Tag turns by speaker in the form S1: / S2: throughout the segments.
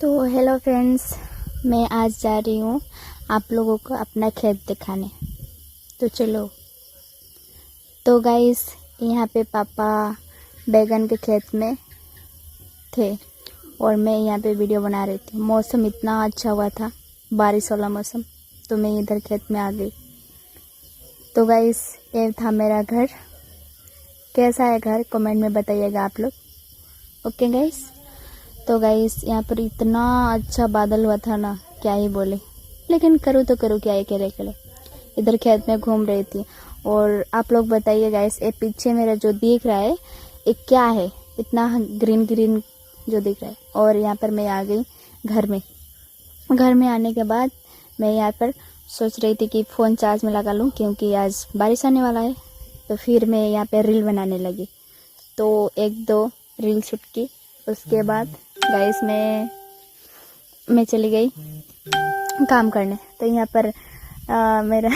S1: तो hello friends, मैं आज जा रही हूँ आप लोगों को अपना खेत दिखाने। तो चलो। तो गाइस, यहाँ पे पापा बैगन के खेत में थे और मैं यहाँ पे वीडियो बना रही थी। मौसम इतना अच्छा हुआ था, बारिश वाला मौसम, तो मैं इधर खेत में आ गई। तो गाइस, ये था मेरा घर। कैसा है घर कमेंट में बताइएगा आप लोग। Okay guys. तो गाइस, यहाँ पर इतना अच्छा बादल हुआ था ना, क्या ही बोले। लेकिन करूँ तो करूँ क्या, अकेले इधर खेत में घूम रही थी। और आप लोग बताइए गाइस, ये पीछे मेरा जो दिख रहा है ये क्या है, इतना ग्रीन ग्रीन जो दिख रहा है। और यहाँ पर मैं आ गई घर में। घर में आने के बाद मैं यहाँ पर सोच रही थी कि फ़ोन चार्ज में लगा लूँ, क्योंकि आज बारिश आने वाला है। तो फिर मैं यहाँ पर रील बनाने लगी। तो 1-2 रील शूट की। उसके बाद गाइस मैं चली गई काम करने। तो यहाँ पर मेरा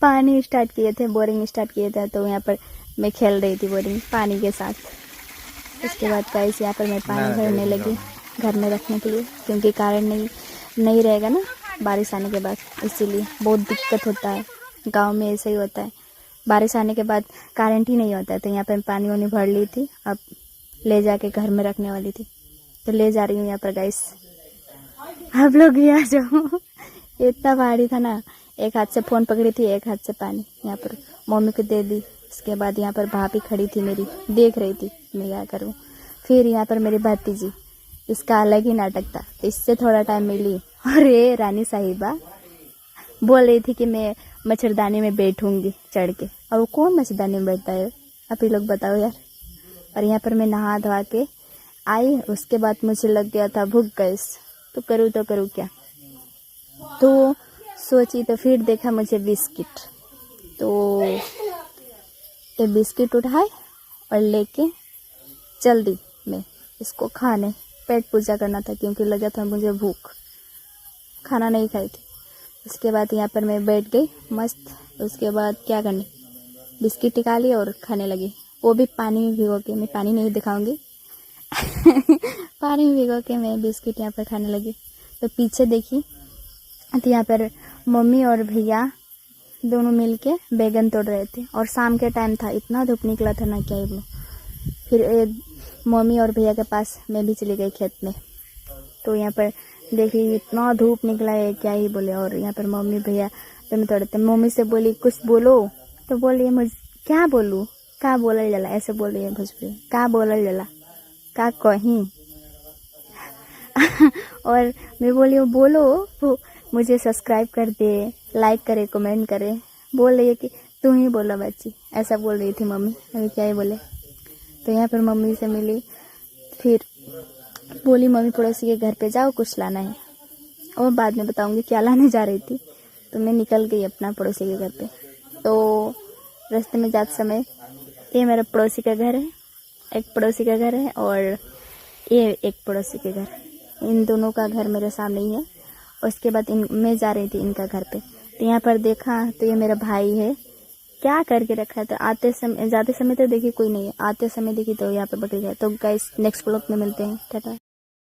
S1: पानी स्टार्ट किए थे, बोरिंग स्टार्ट किए थे। तो यहाँ पर मैं खेल रही थी बोरिंग पानी के साथ। उसके बाद गाइस, यहाँ पर मैं पानी भरने लगी घर में रखने के लिए, क्योंकि कारण नहीं रहेगा ना बारिश आने के बाद, इसीलिए बहुत दिक्कत होता है। गांव में ऐसे ही होता है, बारिश आने के बाद करंट ही नहीं होता है। तो यहाँ पर पानी वानी भर ली थी, अब ले जाके घर में रखने वाली थी। तो ले जा रही हूँ यहाँ पर गाइस, आप लोग भी आ जाओ। इतना भारी था ना, एक हाथ से फ़ोन पकड़ी थी, एक हाथ से पानी यहाँ पर मम्मी को दे दी। उसके बाद यहाँ पर भाभी खड़ी थी मेरी, देख रही थी मैं क्या करूँ। फिर यहाँ पर मेरी भतीजी, इसका अलग ही नाटक था, इससे थोड़ा टाइम मिली। और ये रानी साहिबा बोल रही थी कि मैं मच्छरदानी में बैठूंगी चढ़ के। और वो कौन मच्छरदानी में बैठता है, आप ही लोग बताओ यार। और यहाँ पर मैं नहा धोआ के आई। उसके बाद मुझे लग गया था भूख गैस, तो करूँ क्या। तो सोची, तो फिर देखा मुझे बिस्किट। तो ये बिस्किट उठाए और लेके चल दी मैं इसको खाने। पेट पूजा करना था, क्योंकि लगा था मुझे भूख, खाना नहीं खाई थी। उसके बाद यहाँ पर मैं बैठ गई मस्त। उसके बाद क्या करने, बिस्किट निकाली और खाने लगी, वो भी पानी में भिगो के। मैं पानी नहीं दिखाऊंगी पानी में भिगो के मैं बिस्किट यहाँ पर खाने लगी। तो पीछे देखी तो यहाँ पर मम्मी और भैया दोनों मिलके बैगन तोड़ रहे थे। और शाम के टाइम था, इतना धूप निकला था ना, क्या ही बोलूं। फिर मम्मी और भैया के पास मैं भी चली गई खेत में। तो यहाँ पर देखी इतना धूप निकला है, क्या ही बोले। और यहाँ पर मम्मी भैया दोनों तोड़ते। मम्मी से बोली कुछ बोलो, तो बोली मुझे क्या बोलूँ, का बोलल जाला, ऐसे बोल रही है भोजपुरी, का बोलल जाला, का कहीं। और मैं बोली बोलो, मुझे सब्सक्राइब कर दे, लाइक करे, कमेंट करे। बोल रही है कि तू ही बोला बच्ची, ऐसा बोल रही थी मम्मी। अभी क्या ही बोले। तो यहाँ पर मम्मी से मिली, फिर बोली मम्मी पड़ोसी के घर पे जाओ, कुछ लाना है। और बाद में बताऊंगी क्या लाने जा रही थी। तो मैं निकल गई अपना पड़ोसी के घर पे। तो रास्ते में जाते समय, ये मेरा पड़ोसी का घर है, एक पड़ोसी का घर है, और ये एक पड़ोसी के घर। इन दोनों का घर मेरे सामने ही है। उसके बाद मैं जा रही थी इनका घर पे। तो यहाँ पर देखा तो ये मेरा भाई है, क्या करके रखा है। तो जाते समय तो देखी कोई नहीं है, आते समय देखी तो यहाँ पे पकड़ गया। तो गाइस, नेक्स्ट ब्लॉग में मिलते हैं, टाटा।